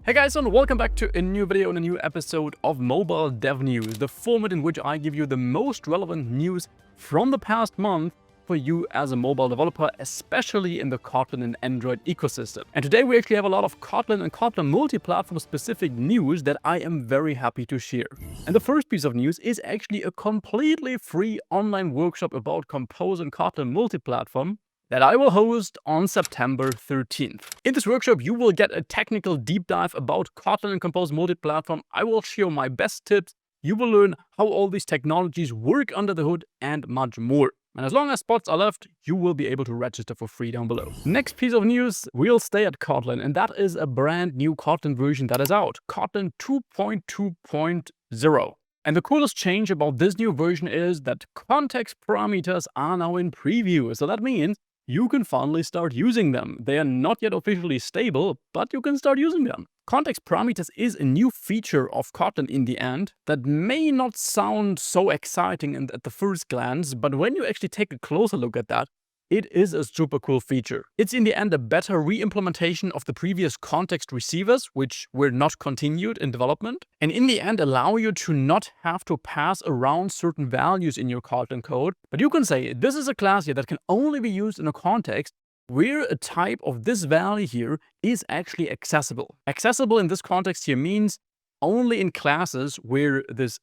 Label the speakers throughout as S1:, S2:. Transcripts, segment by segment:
S1: Hey guys, and welcome back to a new video and a new episode of Mobile Dev News, the format in which I give you the most relevant news from the past month for you as a mobile developer, especially in the Kotlin and Android ecosystem. And today we actually have a lot of Kotlin and Kotlin Multiplatform specific news that I am very happy to share. And the first piece of news is actually a completely free online workshop about Compose and Kotlin Multiplatform that I will host on September 13th. In this workshop, you will get a technical deep dive about Kotlin and Compose Multiplatform. I will share my best tips. You will learn how all these technologies work under the hood and much more. And as long as spots are left, you will be able to register for free down below. Next piece of news, we'll stay at Kotlin, and that is a brand new Kotlin version that is out, Kotlin 2.2.0. And the coolest change about this new version is that context parameters are now in preview. So that means you can finally start using them. They are not yet officially stable, but you can start using them. Context parameters is a new feature of Kotlin in the end that may not sound so exciting at the first glance, but when you actually take a closer look at that, it is a super cool feature. It's in the end a better re-implementation of the previous context receivers, which were not continued in development, and in the end allow you to not have to pass around certain values in your Kotlin code, but you can say this is a class here that can only be used in a context where a type of this value here is actually accessible. Accessible in this context here means only in classes where this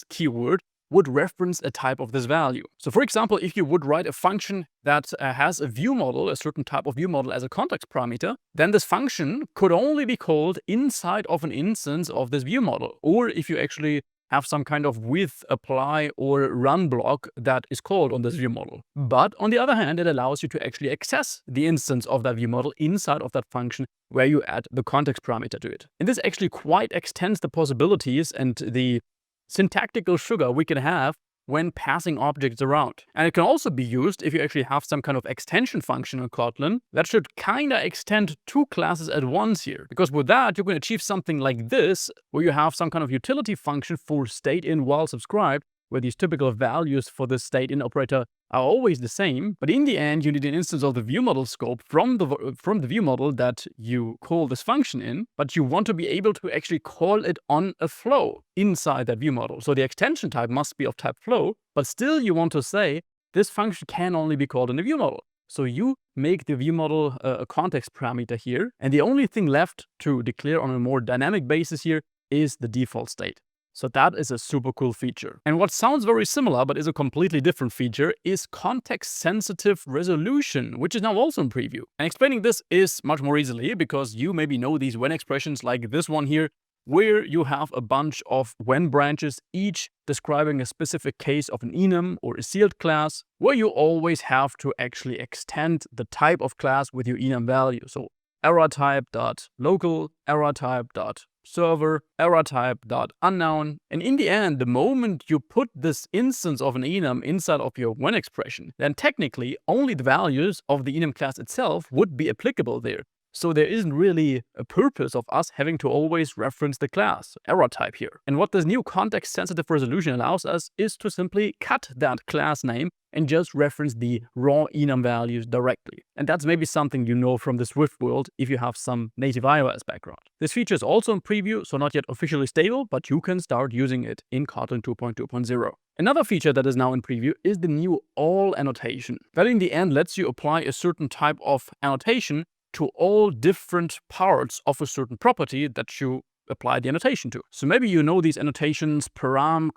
S1: keyword would reference a type of this value. So for example, if you would write a function that has a view model, a certain type of view model as a context parameter, then this function could only be called inside of an instance of this view model. Or if you actually have some kind of with, apply, or run block that is called on this view model. But on the other hand, it allows you to actually access the instance of that view model inside of that function where you add the context parameter to it. And this actually quite extends the possibilities and the syntactical sugar we can have when passing objects around. And it can also be used if you actually have some kind of extension function in Kotlin that should kinda extend two classes at once here. Because with that, you can achieve something like this, where you have some kind of utility function for state in while subscribed, where these typical values for the state in operator are always the same, but in the end you need an instance of the view model scope from the view model that you call this function in, but you want to be able to actually call it on a flow inside that view model. So the extension type must be of type flow, but still you want to say this function can only be called in the view model. So you make the view model a context parameter here, and the only thing left to declare on a more dynamic basis here is the default state. So that is a super cool feature. And what sounds very similar, but is a completely different feature, is context-sensitive resolution, which is now also in preview. And explaining this is much more easily because you maybe know these when expressions like this one here, where you have a bunch of when branches, each describing a specific case of an enum or a sealed class, where you always have to actually extend the type of class with your enum value. So error type.local, error type.server, error type.unknown. And in the end, the moment you put this instance of an enum inside of your when expression, then technically only the values of the enum class itself would be applicable there. So there isn't really a purpose of us having to always reference the class, error type here. And what this new context-sensitive resolution allows us is to simply cut that class name and just reference the raw enum values directly. And that's maybe something you know from the Swift world if you have some native iOS background. This feature is also in preview, so not yet officially stable, but you can start using it in Kotlin 2.2.0. Another feature that is now in preview is the new all annotation. That in the end lets you apply a certain type of annotation to all different parts of a certain property that you apply the annotation to. So maybe you know these annotations, param :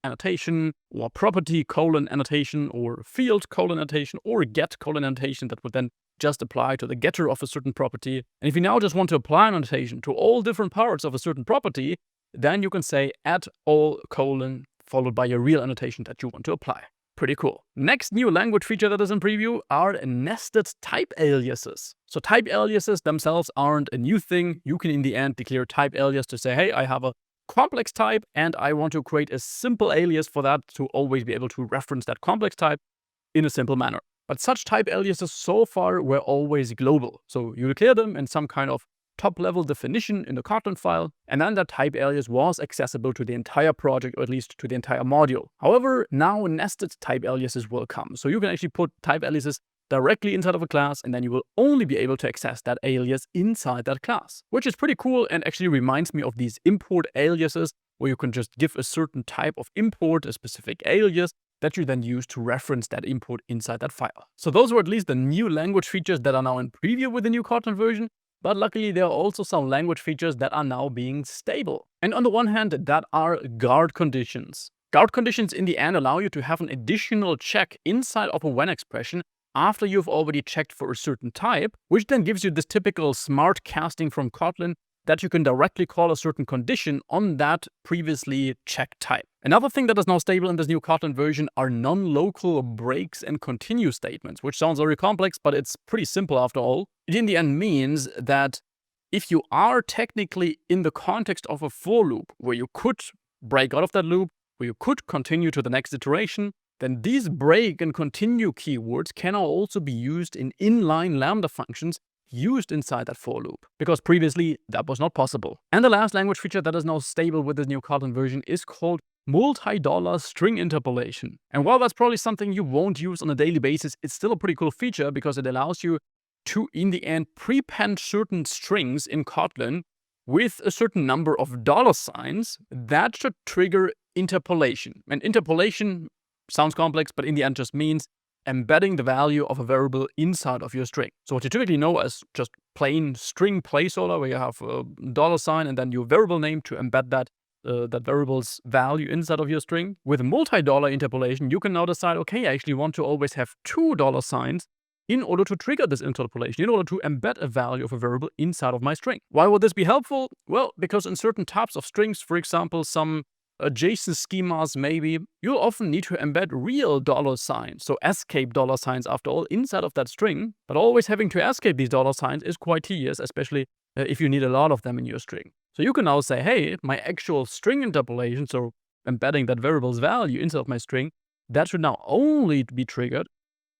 S1: annotation, or property : annotation, or field : annotation, or get : annotation that would then just apply to the getter of a certain property. And if you now just want to apply an annotation to all different parts of a certain property, then you can say add all : followed by a real annotation that you want to apply. Pretty cool. Next new language feature that is in preview are nested type aliases. So type aliases themselves aren't a new thing. You can in the end declare type alias to say, hey, I have a complex type and I want to create a simple alias for that to always be able to reference that complex type in a simple manner. But such type aliases so far were always global. So you declare them in some kind of top-level definition in the Kotlin file, and then that type alias was accessible to the entire project, or at least to the entire module. However, now nested type aliases will come. So you can actually put type aliases directly inside of a class, and then you will only be able to access that alias inside that class, which is pretty cool and actually reminds me of these import aliases, where you can just give a certain type of import, a specific alias, that you then use to reference that import inside that file. So those were at least the new language features that are now in preview with the new Kotlin version, but luckily there are also some language features that are now being stable. And on the one hand, that are guard conditions. Guard conditions in the end allow you to have an additional check inside of a when expression after you've already checked for a certain type, which then gives you this typical smart casting from Kotlin that you can directly call a certain condition on that previously checked type. Another thing that is now stable in this new Kotlin version are non-local breaks and continue statements, which sounds very complex, but it's pretty simple after all. It in the end means that if you are technically in the context of a for loop, where you could break out of that loop, where you could continue to the next iteration, then these break and continue keywords can now also be used in inline Lambda functions used inside that for loop, because previously that was not possible. And the last language feature that is now stable with this new Kotlin version is called multi-dollar string interpolation. And while that's probably something you won't use on a daily basis, it's still a pretty cool feature because it allows you to, in the end, prepend certain strings in Kotlin with a certain number of dollar signs that should trigger interpolation. And interpolation sounds complex, but in the end just means embedding the value of a variable inside of your string. So what you typically know as just plain string placeholder, where you have a dollar sign and then your variable name to embed that variable's value inside of your string. With multi-dollar interpolation, you can now decide, okay, I actually want to always have $2 signs in order to trigger this interpolation, in order to embed a value of a variable inside of my string. Why would this be helpful? Well, because in certain types of strings, for example, some JSON schemas maybe, you'll often need to embed real dollar signs, so escape dollar signs after all, inside of that string. But always having to escape these dollar signs is quite tedious, especially if you need a lot of them in your string. So you can now say, hey, my actual string interpolation, so embedding that variable's value inside of my string, that should now only be triggered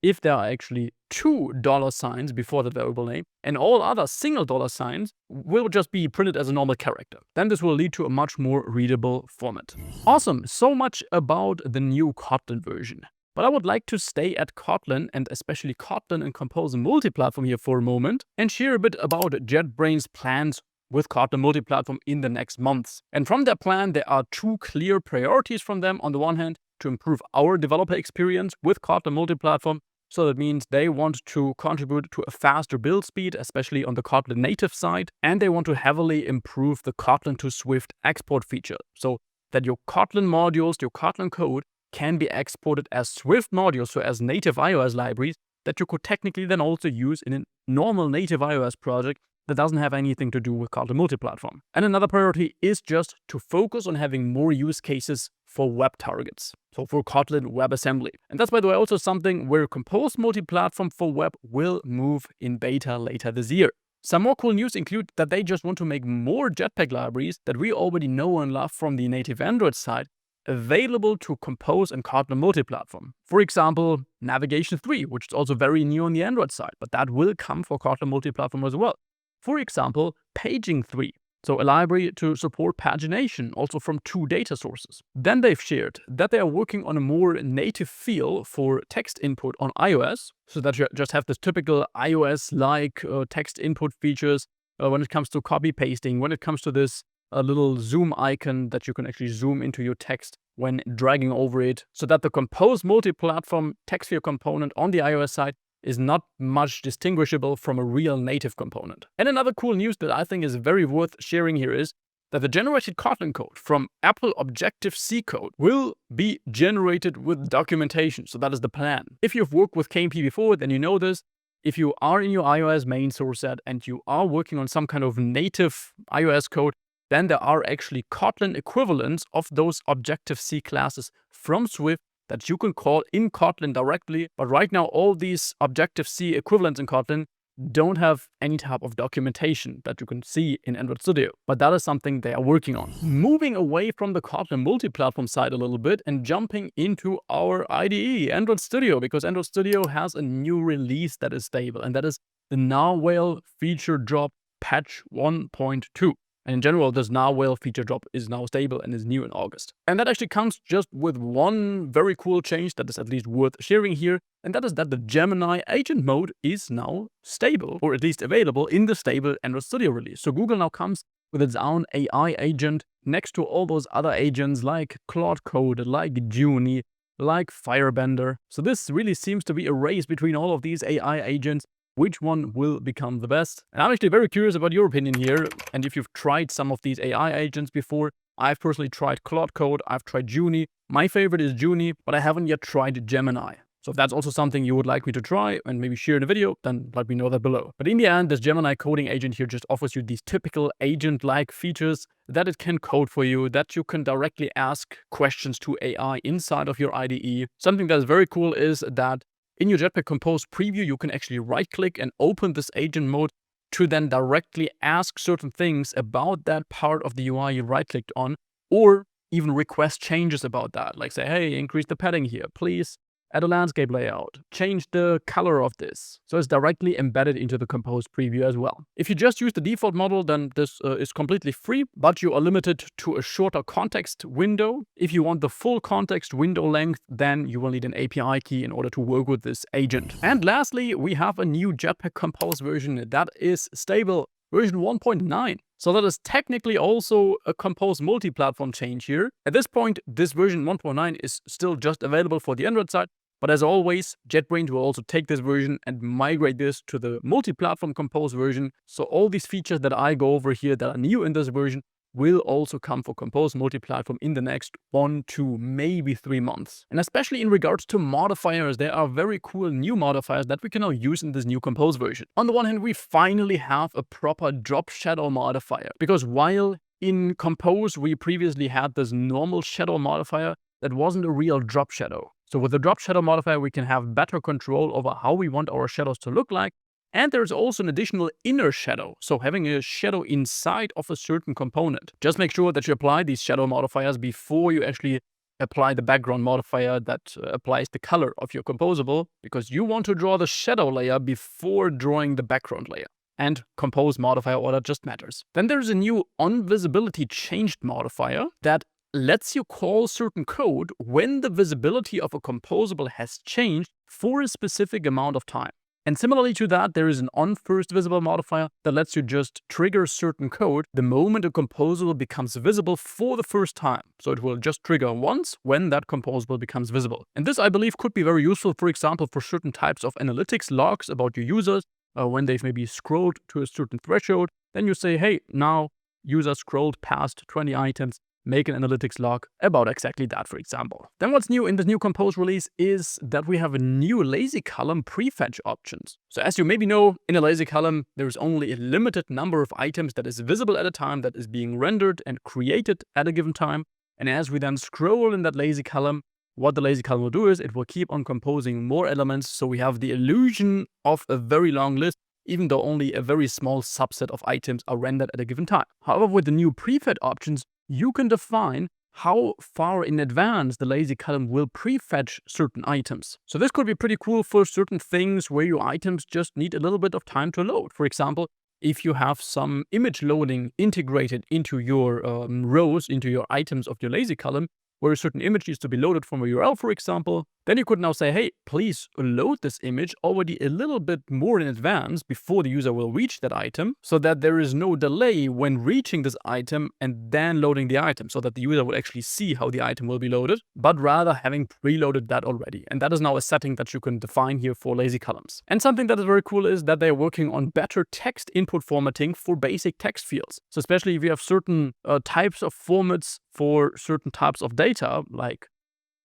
S1: if there are actually $2 signs before the variable name, and all other single dollar signs will just be printed as a normal character. Then this will lead to a much more readable format. Awesome, so much about the new Kotlin version. But I would like to stay at Kotlin, and especially Kotlin and Compose Multiplatform here for a moment, and share a bit about JetBrains' plans with Kotlin Multiplatform in the next months. And from their plan, there are two clear priorities from them. On the one hand, to improve our developer experience with Kotlin Multiplatform. So that means they want to contribute to a faster build speed, especially on the Kotlin native side. And they want to heavily improve the Kotlin to Swift export feature, so that your Kotlin modules, your Kotlin code, can be exported as Swift modules, so as native iOS libraries that you could technically then also use in a normal native iOS project that doesn't have anything to do with Kotlin Multiplatform. And another priority is just to focus on having more use cases for web targets, so for Kotlin WebAssembly. And that's, by the way, also something where Compose Multiplatform for web will move in beta later this year. Some more cool news include that they just want to make more Jetpack libraries that we already know and love from the native Android side available to Compose and Kotlin Multiplatform. For example, Navigation 3, which is also very new on the Android side, but that will come for Kotlin Multiplatform as well. For example, Paging 3, so a library to support pagination, also from 2 data sources. Then they've shared that they are working on a more native feel for text input on iOS, so that you just have this typical iOS-like text input features when it comes to copy pasting, when it comes to this little zoom icon that you can actually zoom into your text when dragging over it, so that the Compose Multiplatform text view component on the iOS side is not much distinguishable from a real native component. And another cool news that I think is very worth sharing here is that the generated Kotlin code from Apple Objective-C code will be generated with documentation. So that is the plan. If you've worked with KMP before, then you know this. If you are in your iOS main source set and you are working on some kind of native iOS code, then there are actually Kotlin equivalents of those Objective-C classes from Swift that you can call in Kotlin directly. But right now, all these Objective-C equivalents in Kotlin don't have any type of documentation that you can see in Android Studio. But that is something they are working on. Moving away from the Kotlin multi-platform side a little bit and jumping into our IDE, Android Studio, because Android Studio has a new release that is stable, and that is the Narwhal feature drop patch 1.2. And in general, this narwhal feature drop is now stable and is new in August. And that actually comes just with one very cool change that is at least worth sharing here, and that is that the Gemini agent mode is now stable, or at least available in the stable Android Studio release. So Google now comes with its own AI agent next to all those other agents like Claude Code, like Gemini, like Firebender. So this really seems to be a race between all of these AI agents. Which one will become the best? And I'm actually very curious about your opinion here, and if you've tried some of these AI agents before. I've personally tried Claude Code, I've tried Gemini. My favorite is Gemini, but I haven't yet tried Gemini. So if that's also something you would like me to try and maybe share in a video, then let me know that below. But in the end, this Gemini coding agent here just offers you these typical agent-like features that it can code for you, that you can directly ask questions to AI inside of your IDE. Something that is very cool is that in your Jetpack Compose preview, you can actually right-click and open this agent mode to then directly ask certain things about that part of the UI you right-clicked on, or even request changes about that. Like say, hey, increase the padding here, please add a landscape layout, change the color of this. So it's directly embedded into the Compose preview as well. If you just use the default model, then this is completely free, but you are limited to a shorter context window. If you want the full context window length, then you will need an API key in order to work with this agent. And lastly, we have a new Jetpack Compose version that is stable, version 1.9. So that is technically also a Compose multi-platform change here. At this point, this version 1.9 is still just available for the Android side, but as always, JetBrains will also take this version and migrate this to the multi-platform Compose version. So all these features that I go over here that are new in this version will also come for Compose multi-platform in the next 1 to maybe 3 months. And especially in regards to modifiers, there are very cool new modifiers that we can now use in this new Compose version. On the one hand, we finally have a proper drop shadow modifier, because while in Compose we previously had this normal shadow modifier that wasn't a real drop shadow. So with the drop shadow modifier, we can have better control over how we want our shadows to look like. And there's also an additional inner shadow, so having a shadow inside of a certain component. Just make sure that you apply these shadow modifiers before you actually apply the background modifier that applies the color of your composable, because you want to draw the shadow layer before drawing the background layer. And Compose modifier order just matters. Then there's a new onVisibility changed modifier that lets you call certain code when the visibility of a composable has changed for a specific amount of time. And similarly to that, there is an onFirstVisible modifier that lets you just trigger certain code the moment a composable becomes visible for the first time. So it will just trigger once when that composable becomes visible. And this, I believe, could be very useful, for example, for certain types of analytics logs about your users. When they've maybe scrolled to a certain threshold, then you say, hey, now user scrolled past 20 items. Make an analytics log about exactly that, for example. Then what's new in this new Compose release is that we have a new lazy column prefetch options. So as you maybe know, in a lazy column, there's only a limited number of items that is visible at a time, that is being rendered and created at a given time. And as we then scroll in that lazy column, what the lazy column will do is it will keep on composing more elements. So we have the illusion of a very long list, even though only a very small subset of items are rendered at a given time. However, with the new prefetch options, you can define how far in advance the lazy column will prefetch certain items. So this could be pretty cool for certain things where your items just need a little bit of time to load. For example, if you have some image loading integrated into your rows, into your items of your lazy column, where a certain image needs to be loaded from a URL, for example, then you could now say, hey, please load this image already a little bit more in advance before the user will reach that item, so that there is no delay when reaching this item and then loading the item, so that the user will actually see how the item will be loaded, but rather having preloaded that already. And that is now a setting that you can define here for lazy columns. And something that is very cool is that they're working on better text input formatting for basic text fields. So especially if you have certain types of formats for certain types of data, like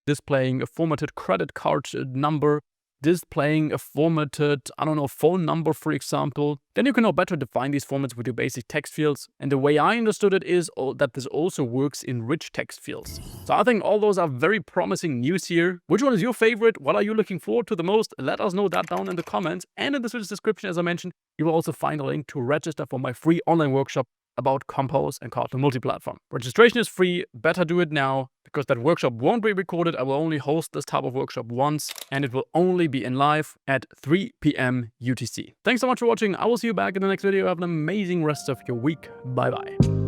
S1: displaying a formatted credit card number, displaying a formatted, phone number, for example, then you can now better define these formats with your basic text fields. And the way I understood it is that this also works in rich text fields. So I think all those are very promising news here. Which one is your favorite? What are you looking forward to the most? Let us know that down in the comments. And in the description, as I mentioned, you will also find a link to register for my free online workshop about Compose and Kotlin Multiplatform. Registration is free, better do it now, because that workshop won't be recorded. I will only host this type of workshop once, and it will only be in live at 3 p.m. UTC. Thanks so much for watching. I will see you back in the next video. Have an amazing rest of your week. Bye bye.